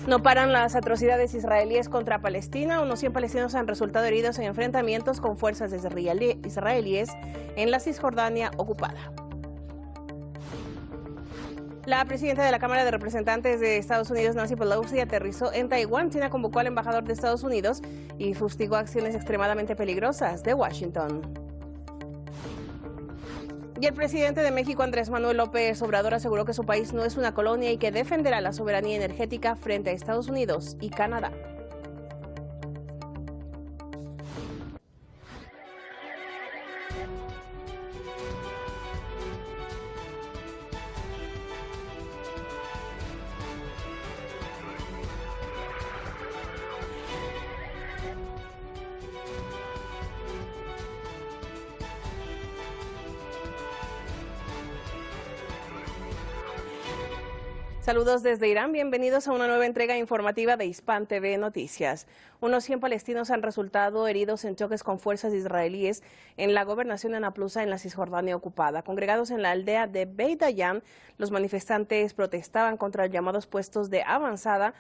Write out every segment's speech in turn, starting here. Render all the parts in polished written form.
No paran las atrocidades israelíes contra Palestina. Unos 100 palestinos han resultado heridos en enfrentamientos con fuerzas israelíes en la Cisjordania ocupada. La presidenta de la Cámara de Representantes de Estados Unidos, Nancy Pelosi, aterrizó en Taiwán. China convocó al embajador de Estados Unidos y fustigó acciones extremadamente peligrosas de Washington. Y el presidente de México, Andrés Manuel López Obrador, aseguró que su país no es una colonia y que defenderá la soberanía energética frente a Estados Unidos y Canadá. Saludos desde Irán, bienvenidos a una nueva entrega informativa de Hispan TV Noticias. Unos 100 palestinos han resultado heridos en choques con fuerzas israelíes en la gobernación de Naplusa, en la Cisjordania ocupada. Congregados en la aldea de Beit Dayan, los manifestantes protestaban contra los llamados puestos de avanzada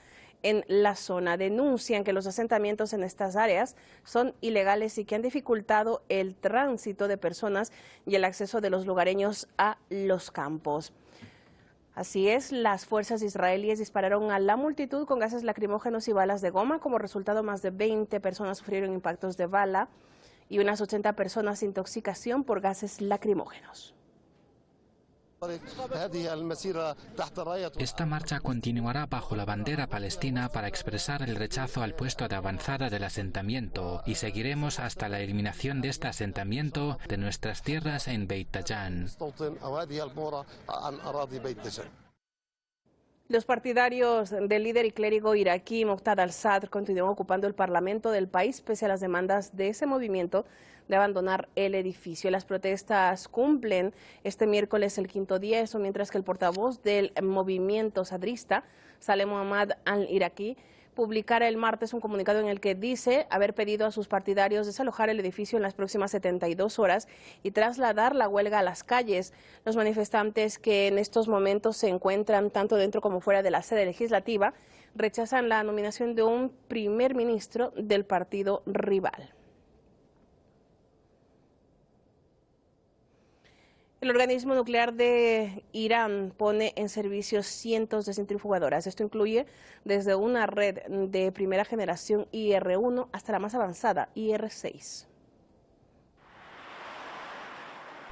en la zona. Denuncian que los asentamientos en estas áreas son ilegales y que han dificultado el tránsito de personas y el acceso de los lugareños a los campos. Así es, las fuerzas israelíes dispararon a la multitud con gases lacrimógenos y balas de goma. Como resultado, más de 20 personas sufrieron impactos de bala y unas 80 personas intoxicación por gases lacrimógenos. Esta marcha continuará bajo la bandera palestina para expresar el rechazo al puesto de avanzada del asentamiento y seguiremos hasta la eliminación de este asentamiento de nuestras tierras en Beit Dayan. Los partidarios del líder y clérigo iraquí Muqtada al-Sadr continúan ocupando el parlamento del país pese a las demandas de ese movimiento de abandonar el edificio. Las protestas cumplen este miércoles el quinto día, eso mientras que el portavoz del movimiento sadrista, Saleh Mohammad al-Iraqi, publicara el martes un comunicado en el que dice haber pedido a sus partidarios desalojar el edificio en las próximas 72 horas y trasladar la huelga a las calles. Los manifestantes, que en estos momentos se encuentran tanto dentro como fuera de la sede legislativa, rechazan la nominación de un primer ministro del partido rival. El organismo nuclear de Irán pone en servicio cientos de centrifugadoras. Esto incluye desde una red de primera generación IR-1 hasta la más avanzada IR-6.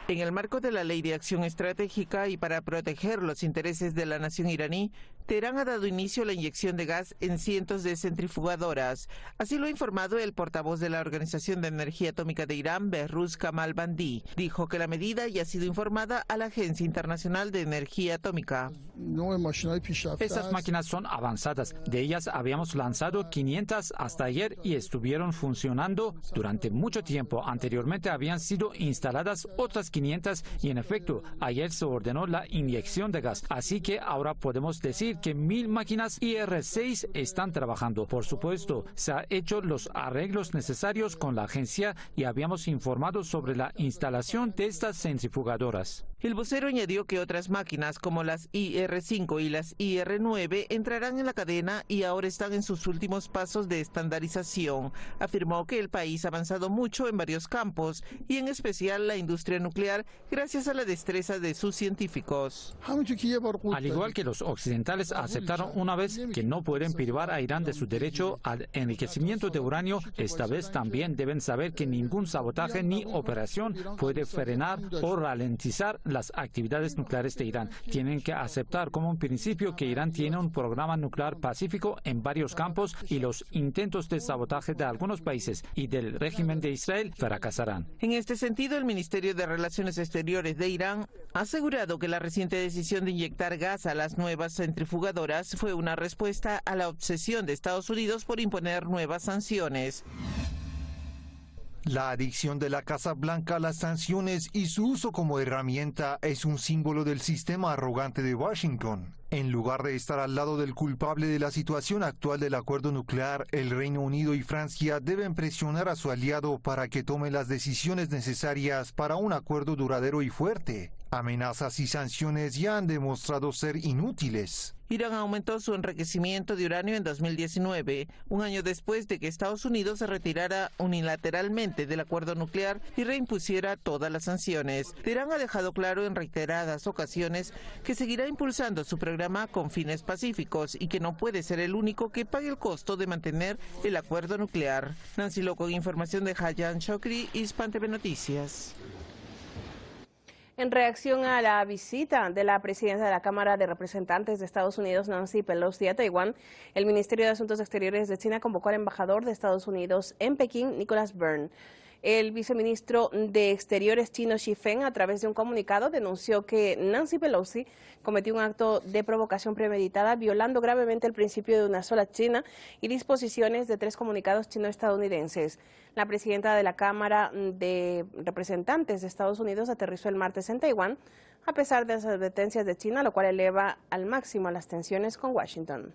En el marco de la Ley de Acción Estratégica y para proteger los intereses de la nación iraní, Teherán ha dado inicio a la inyección de gas en cientos de centrifugadoras. Así lo ha informado el portavoz de la Organización de Energía Atómica de Irán, Behruz Kamalvandi. Dijo que la medida ya ha sido informada a la Agencia Internacional de Energía Atómica. Estas máquinas son avanzadas. De ellas habíamos lanzado 500 hasta ayer y estuvieron funcionando durante mucho tiempo. Anteriormente habían sido instaladas otras 500 y en efecto ayer se ordenó la inyección de gas. Así que ahora podemos decir que 1000 máquinas IR-6 están trabajando. Por supuesto, se han hecho los arreglos necesarios con la agencia y habíamos informado sobre la instalación de estas centrifugadoras. El vocero añadió que otras máquinas como las IR-5 y las IR-9 entrarán en la cadena y ahora están en sus últimos pasos de estandarización. Afirmó que el país ha avanzado mucho en varios campos y en especial la industria nuclear gracias a la destreza de sus científicos. Al igual que los occidentales aceptaron una vez que no pueden privar a Irán de su derecho al enriquecimiento de uranio, esta vez también deben saber que ningún sabotaje ni operación puede frenar o ralentizar las actividades nucleares de Irán. Tienen que aceptar como un principio que Irán tiene un programa nuclear pacífico en varios campos y los intentos de sabotaje de algunos países y del régimen de Israel fracasarán. En este sentido, el Ministerio de Relaciones Exteriores de Irán ha asegurado que la reciente decisión de inyectar gas a las nuevas centrifugadoras fue una respuesta a la obsesión de Estados Unidos por imponer nuevas sanciones. La adicción de la Casa Blanca a las sanciones y su uso como herramienta es un símbolo del sistema arrogante de Washington. En lugar de estar al lado del culpable de la situación actual del acuerdo nuclear, el Reino Unido y Francia deben presionar a su aliado para que tome las decisiones necesarias para un acuerdo duradero y fuerte. Amenazas y sanciones ya han demostrado ser inútiles. Irán aumentó su enriquecimiento de uranio en 2019, un año después de que Estados Unidos se retirara unilateralmente del acuerdo nuclear y reimpusiera todas las sanciones. Irán ha dejado claro en reiteradas ocasiones que seguirá impulsando su programa con fines pacíficos y que no puede ser el único que pague el costo de mantener el acuerdo nuclear. Nancy Lo con información de Hayan Chokri, Hispan TV Noticias. En reacción a la visita de la presidenta de la Cámara de Representantes de Estados Unidos, Nancy Pelosi, a Taiwán, el Ministerio de Asuntos Exteriores de China convocó al embajador de Estados Unidos en Pekín, Nicholas Byrne. El viceministro de Exteriores chino Xi Feng, a través de un comunicado, denunció que Nancy Pelosi cometió un acto de provocación premeditada, violando gravemente el principio de una sola China y disposiciones de 3 comunicados chino-estadounidenses. La presidenta de la Cámara de Representantes de Estados Unidos aterrizó el martes en Taiwán, a pesar de las advertencias de China, lo cual eleva al máximo las tensiones con Washington.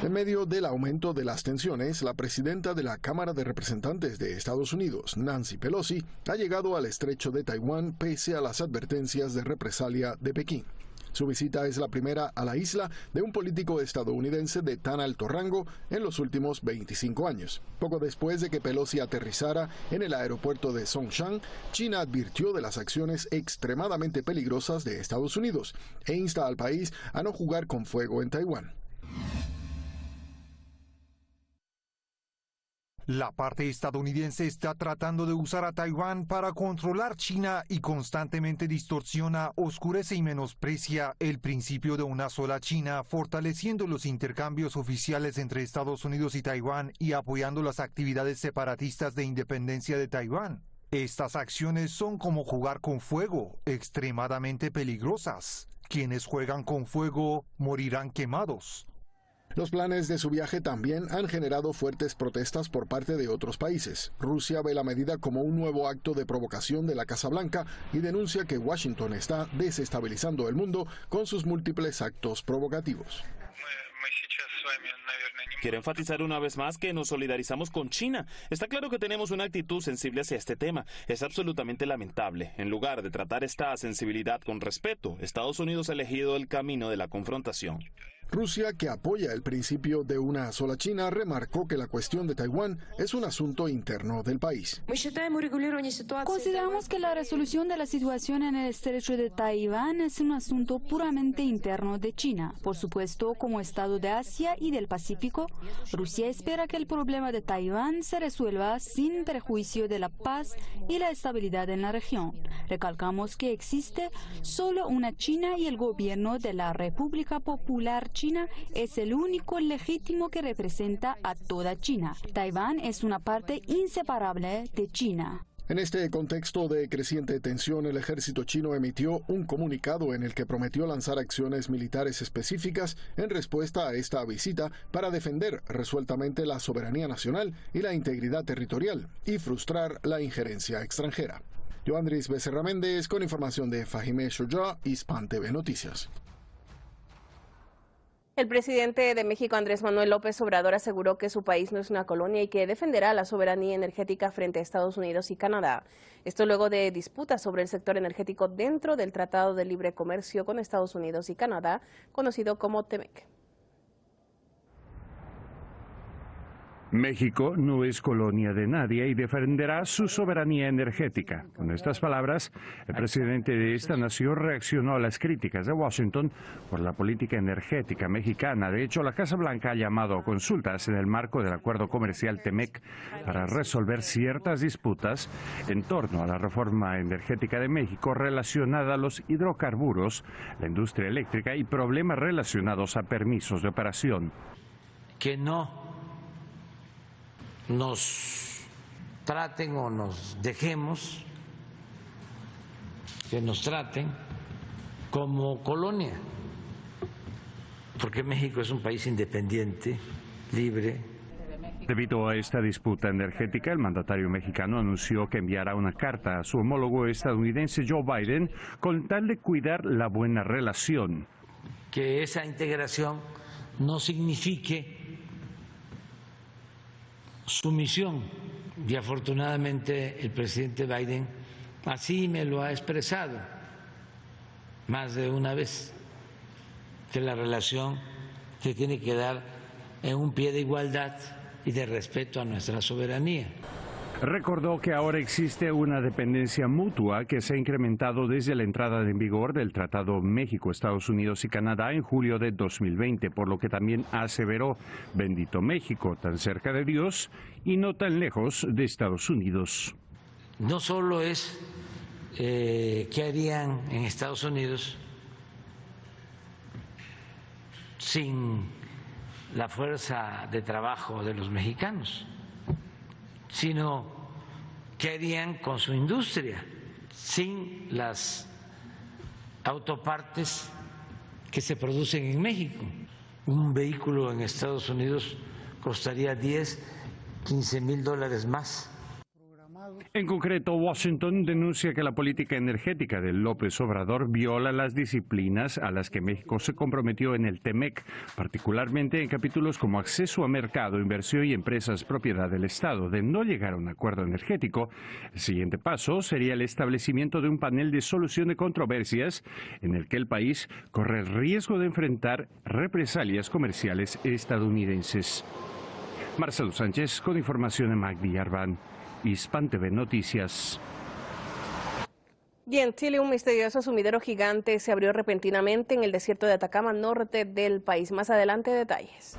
En medio del aumento de las tensiones, la presidenta de la Cámara de Representantes de Estados Unidos, Nancy Pelosi, ha llegado al estrecho de Taiwán pese a las advertencias de represalia de Pekín. Su visita es la primera a la isla de un político estadounidense de tan alto rango en los últimos 25 años. Poco después de que Pelosi aterrizara en el aeropuerto de Songshan, China advirtió de las acciones extremadamente peligrosas de Estados Unidos e insta al país a no jugar con fuego en Taiwán. La parte estadounidense está tratando de usar a Taiwán para controlar China y constantemente distorsiona, oscurece y menosprecia el principio de una sola China, fortaleciendo los intercambios oficiales entre Estados Unidos y Taiwán y apoyando las actividades separatistas de independencia de Taiwán. Estas acciones son como jugar con fuego, extremadamente peligrosas. Quienes juegan con fuego morirán quemados. Los planes de su viaje también han generado fuertes protestas por parte de otros países. Rusia ve la medida como un nuevo acto de provocación de la Casa Blanca y denuncia que Washington está desestabilizando el mundo con sus múltiples actos provocativos. Quiero enfatizar una vez más que nos solidarizamos con China. Está claro que tenemos una actitud sensible hacia este tema. Es absolutamente lamentable. En lugar de tratar esta sensibilidad con respeto, Estados Unidos ha elegido el camino de la confrontación. Rusia, que apoya el principio de una sola China, remarcó que la cuestión de Taiwán es un asunto interno del país. Consideramos que la resolución de la situación en el estrecho de Taiwán es un asunto puramente interno de China. Por supuesto, como Estado de Asia y del Pacífico, Rusia espera que el problema de Taiwán se resuelva sin perjuicio de la paz y la estabilidad en la región. Recalcamos que existe solo una China y el gobierno de la República Popular China es el único legítimo que representa a toda China. Taiwán es una parte inseparable de China. En este contexto de creciente tensión, el ejército chino emitió un comunicado en el que prometió lanzar acciones militares específicas en respuesta a esta visita para defender resueltamente la soberanía nacional y la integridad territorial y frustrar la injerencia extranjera. Yo, Andrés Becerra Méndez, con información de Fahime Shoja, Hispan TV Noticias. El presidente de México, Andrés Manuel López Obrador, aseguró que su país no es una colonia y que defenderá la soberanía energética frente a Estados Unidos y Canadá. Esto luego de disputas sobre el sector energético dentro del Tratado de Libre Comercio con Estados Unidos y Canadá, conocido como TEMEC. México no es colonia de nadie y defenderá su soberanía energética. Con estas palabras, el presidente de esta nación reaccionó a las críticas de Washington por la política energética mexicana. De hecho, la Casa Blanca ha llamado a consultas en el marco del acuerdo comercial TEMEC para resolver ciertas disputas en torno a la reforma energética de México relacionada a los hidrocarburos, la industria eléctrica y problemas relacionados a permisos de operación. Que no nos traten o nos dejemos que nos traten como colonia, porque México es un país independiente, libre, Debido a esta disputa energética, el mandatario mexicano anunció que enviará una carta a su homólogo estadounidense Joe Biden con tal de cuidar la buena relación. Que esa integración no signifique sumisión, y afortunadamente el presidente Biden así me lo ha expresado más de una vez, que la relación se tiene que dar en un pie de igualdad y de respeto a nuestra soberanía. Recordó que ahora existe una dependencia mutua que se ha incrementado desde la entrada en vigor del Tratado México, Estados Unidos y Canadá en julio de 2020, por lo que también aseveró: bendito México, tan cerca de Dios y no tan lejos de Estados Unidos. No solo es qué harían en Estados Unidos sin la fuerza de trabajo de los mexicanos, sino qué harían con su industria sin las autopartes que se producen en México. Un vehículo en Estados Unidos costaría 10-15 mil dólares más. En concreto, Washington denuncia que la política energética de López Obrador viola las disciplinas a las que México se comprometió en el TEMEC, particularmente en capítulos como acceso a mercado, inversión y empresas propiedad del Estado. De no llegar a un acuerdo energético, el siguiente paso sería el establecimiento de un panel de solución de controversias en el que el país corre el riesgo de enfrentar represalias comerciales estadounidenses. Marcelo Sánchez con información en Magdi Arban. Hispan TV Noticias. Y en Chile, un misterioso sumidero gigante se abrió repentinamente en el desierto de Atacama, norte del país. Más adelante, detalles.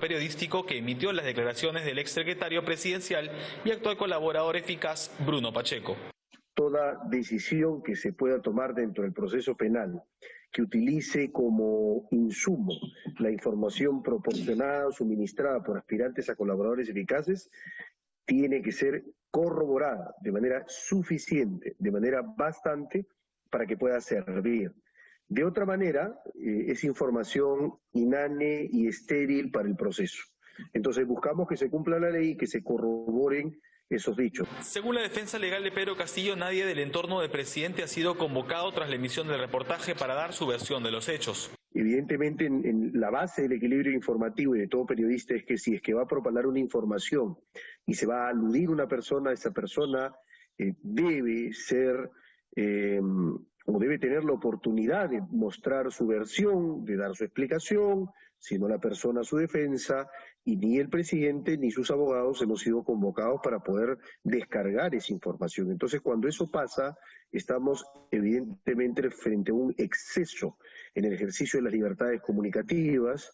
Periodístico que emitió las declaraciones del exsecretario presidencial y actual colaborador eficaz Bruno Pacheco. Toda decisión que se pueda tomar dentro del proceso penal que utilice como insumo la información proporcionada o suministrada por aspirantes a colaboradores eficaces tiene que ser corroborada de manera suficiente, de manera bastante, para que pueda servir. De otra manera, es información inane y estéril para el proceso. Entonces buscamos que se cumpla la ley y que se corroboren esos dichos. Según la defensa legal de Pedro Castillo, nadie del entorno del presidente ha sido convocado tras la emisión del reportaje para dar su versión de los hechos. Evidentemente, en la base del equilibrio informativo y de todo periodista es que si es que va a propalar una información y se va a aludir a una persona, esa persona debe ser... o debe tener la oportunidad de mostrar su versión, de dar su explicación, sino la persona su defensa, y ni el presidente ni sus abogados hemos sido convocados para poder descargar esa información. Entonces, cuando eso pasa, estamos evidentemente frente a un exceso en el ejercicio de las libertades comunicativas.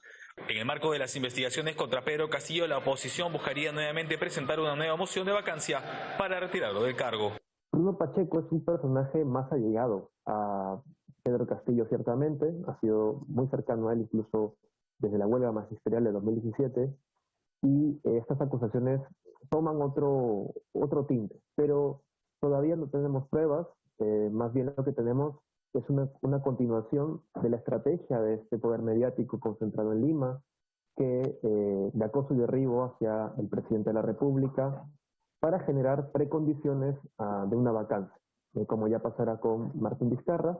En el marco de las investigaciones contra Pedro Castillo, la oposición buscaría nuevamente presentar una nueva moción de vacancia para retirarlo del cargo. Bruno Pacheco es un personaje más allegado a Pedro Castillo, ciertamente, ha sido muy cercano a él incluso desde la huelga magisterial de 2017, y estas acusaciones toman otro tinte, pero todavía no tenemos pruebas, más bien lo que tenemos es una continuación de la estrategia de este poder mediático concentrado en Lima, de acoso y derribo hacia el presidente de la República, para generar precondiciones de una vacancia, como ya pasará con Martín Vizcarra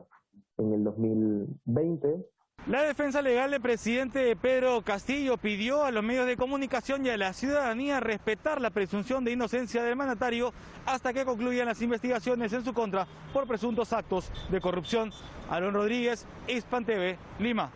en el 2020. La defensa legal del presidente Pedro Castillo pidió a los medios de comunicación y a la ciudadanía respetar la presunción de inocencia del mandatario hasta que concluyan las investigaciones en su contra por presuntos actos de corrupción. Aaron Rodríguez, Hispan TV, Lima.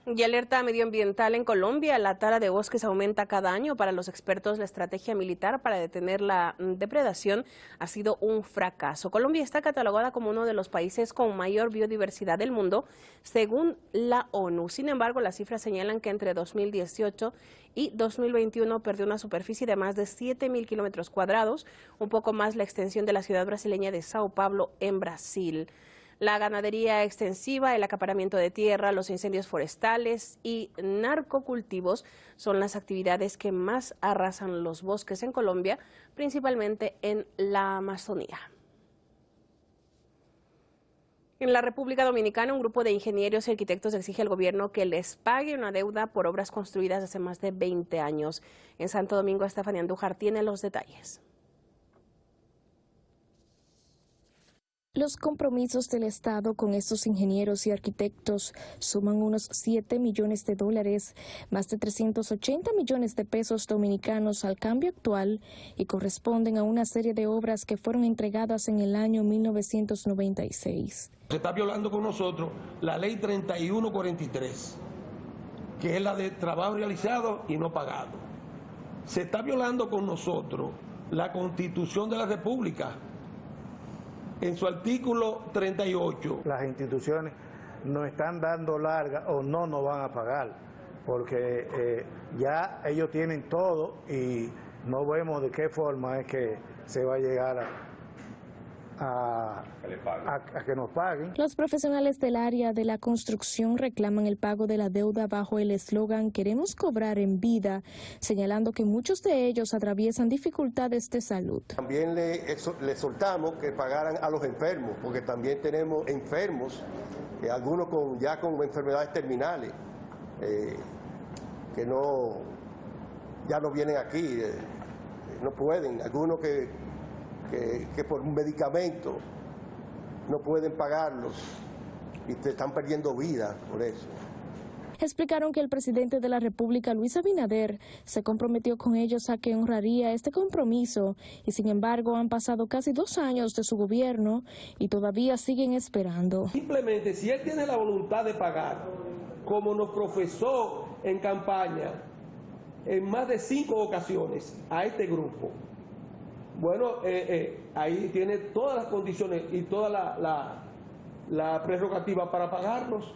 Y alerta medioambiental en Colombia. La tala de bosques aumenta cada año. Para los expertos, la estrategia militar para detener la depredación ha sido un fracaso. Colombia está catalogada como uno de los países con mayor biodiversidad del mundo, según la ONU. Sin embargo, las cifras señalan que entre 2018 y 2021 perdió una superficie de más de 7.000 kilómetros cuadrados, un poco más la extensión de la ciudad brasileña de Sao Paulo en Brasil. La ganadería extensiva, el acaparamiento de tierra, los incendios forestales y narcocultivos son las actividades que más arrasan los bosques en Colombia, principalmente en la Amazonía. En la República Dominicana, un grupo de ingenieros y arquitectos exige al gobierno que les pague una deuda por obras construidas hace más de 20 años. En Santo Domingo, Estefanía Andújar tiene los detalles. Los compromisos del Estado con estos ingenieros y arquitectos suman unos 7 millones de dólares, más de 380 millones de pesos dominicanos al cambio actual, y corresponden a una serie de obras que fueron entregadas en el año 1996. Se está violando con nosotros la ley 3143, que es la de trabajo realizado y no pagado. Se está violando con nosotros la Constitución de la República, en su artículo 38. Las instituciones nos están dando larga o no nos van a pagar, porque ya ellos tienen todo y no vemos de qué forma es que se va a llegar a que nos paguen. Los profesionales del área de la construcción reclaman el pago de la deuda bajo el eslogan "Queremos cobrar en vida", señalando que muchos de ellos atraviesan dificultades de salud. También le soltamos que pagaran a los enfermos, porque también tenemos enfermos, algunos ya con enfermedades terminales, que ya no vienen aquí, no pueden, algunos que por un medicamento no pueden pagarlos y te están perdiendo vida por eso. Explicaron que el presidente de la República, Luis Abinader, se comprometió con ellos a que honraría este compromiso, y sin embargo han pasado casi 2 años de su gobierno y todavía siguen esperando. Simplemente, si él tiene la voluntad de pagar, como nos profesó en campaña en más de 5 ocasiones a este grupo, bueno, ahí tiene todas las condiciones y toda la prerrogativa para pagarnos.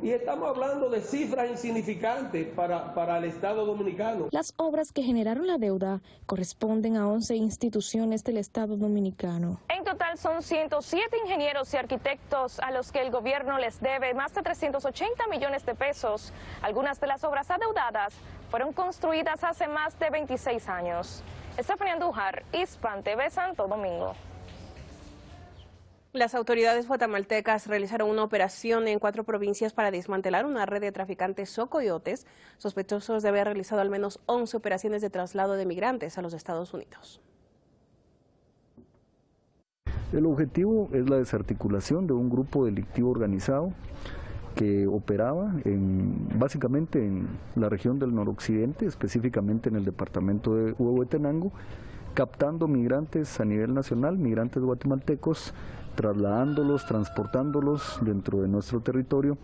Y estamos hablando de cifras insignificantes para el Estado dominicano. Las obras que generaron la deuda corresponden a 11 instituciones del Estado dominicano. En total son 107 ingenieros y arquitectos a los que el gobierno les debe más de 380 millones de pesos. Algunas de las obras adeudadas fueron construidas hace más de 26 años. Estefanía Andújar, Hispan TV, Santo Domingo. Las autoridades guatemaltecas realizaron una operación en 4 provincias para desmantelar una red de traficantes socoyotes sospechosos de haber realizado al menos 11 operaciones de traslado de migrantes a los Estados Unidos. El objetivo es la desarticulación de un grupo delictivo organizado que operaba básicamente en la región del noroccidente, específicamente en el departamento de Huehuetenango, captando migrantes a nivel nacional, migrantes guatemaltecos, trasladándolos, transportándolos dentro de nuestro territorio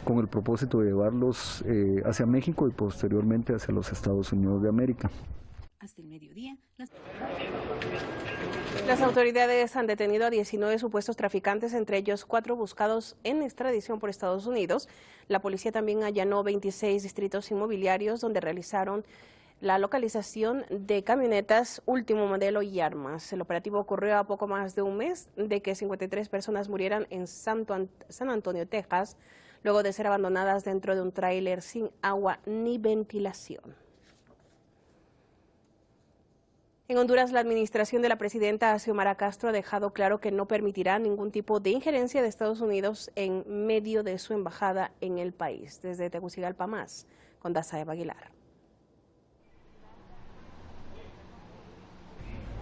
con el propósito de llevarlos hacia México y posteriormente hacia los Estados Unidos de América. Hasta el mediodía. Las autoridades han detenido a 19 supuestos traficantes, entre ellos 4 buscados en extradición por Estados Unidos. La policía también allanó 26 distritos inmobiliarios donde realizaron la localización de camionetas último modelo y armas. El operativo ocurrió a poco más de un mes de que 53 personas murieran en San Antonio, Texas, luego de ser abandonadas dentro de un tráiler sin agua ni ventilación. En Honduras, la administración de la presidenta Xiomara Castro ha dejado claro que no permitirá ningún tipo de injerencia de Estados Unidos en medio de su embajada en el país. Desde Tegucigalpa más, con Dazaeva Aguilar.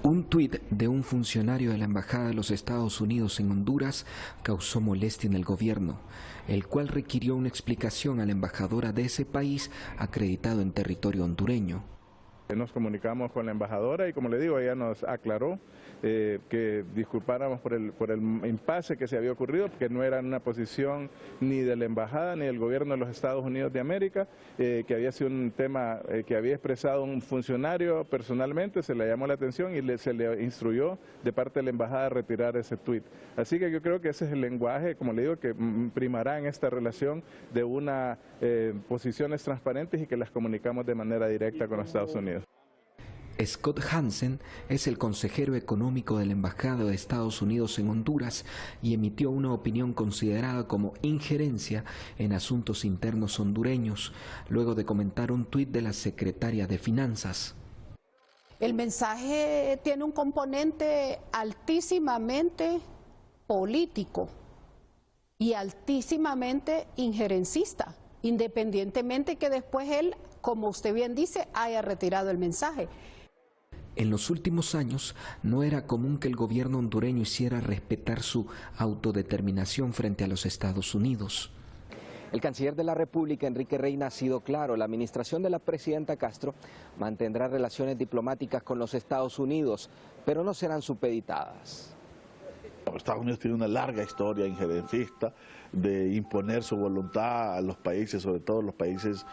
Un tuit de un funcionario de la Embajada de los Estados Unidos en Honduras causó molestia en el gobierno, el cual requirió una explicación a la embajadora de ese país acreditado en territorio hondureño. Nos comunicamos con la embajadora y, como le digo, ella nos aclaró que disculpáramos por el impasse que se había ocurrido, porque no era una posición ni de la embajada ni del gobierno de los Estados Unidos de América, que había sido un tema que había expresado un funcionario personalmente, se le llamó la atención y se le instruyó de parte de la embajada a retirar ese tuit. Así que yo creo que ese es el lenguaje, como le digo, que primará en esta relación de una posiciones transparentes y que las comunicamos de manera directa con los Estados Unidos. Scott Hansen es el consejero económico de la Embajada de Estados Unidos en Honduras y emitió una opinión considerada como injerencia en asuntos internos hondureños, luego de comentar un tuit de la secretaria de Finanzas. El mensaje tiene un componente altísimamente político y altísimamente injerencista, independientemente que después él, como usted bien dice, haya retirado el mensaje. En los últimos años no era común que el gobierno hondureño hiciera respetar su autodeterminación frente a los Estados Unidos. El canciller de la República, Enrique Reina, ha sido claro. La administración de la presidenta Castro mantendrá relaciones diplomáticas con los Estados Unidos, pero no serán supeditadas. Estados Unidos tiene una larga historia injerencista de imponer su voluntad a los países, sobre todo los países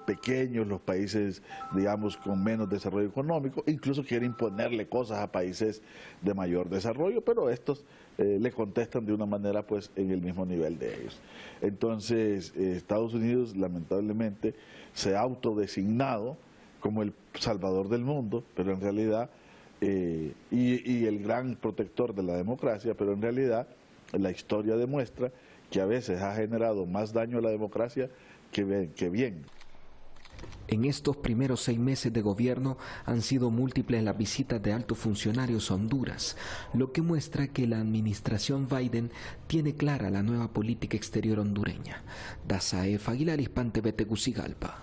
pequeños, los países, digamos, con menos desarrollo económico. Incluso quiere imponerle cosas a países de mayor desarrollo, pero estos le contestan de una manera pues en el mismo nivel de ellos. Entonces, Estados Unidos lamentablemente se ha autodesignado como el salvador del mundo, pero en realidad y el gran protector de la democracia, pero en realidad la historia demuestra que a veces ha generado más daño a la democracia que bien. En estos primeros 6 meses de gobierno han sido múltiples las visitas de altos funcionarios a Honduras, lo que muestra que la administración Biden tiene clara la nueva política exterior hondureña. Dazaef Aguilar, Hispan TV, Tegucigalpa.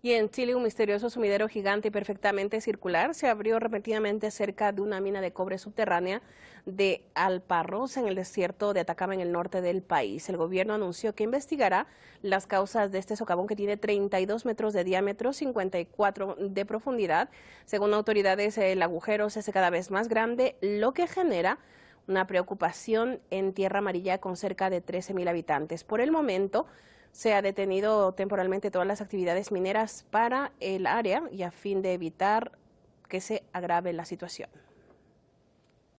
Y en Chile, un misterioso sumidero gigante y perfectamente circular se abrió repentinamente cerca de una mina de cobre subterránea de Alparroz, en el desierto de Atacama, en el norte del país. El gobierno anunció que investigará las causas de este socavón, que tiene 32 metros de diámetro, 54 de profundidad. Según autoridades, el agujero se hace cada vez más grande, lo que genera una preocupación en Tierra Amarilla, con cerca de 13.000 habitantes. Por el momento, se ha detenido temporalmente todas las actividades mineras para el área y a fin de evitar que se agrave la situación.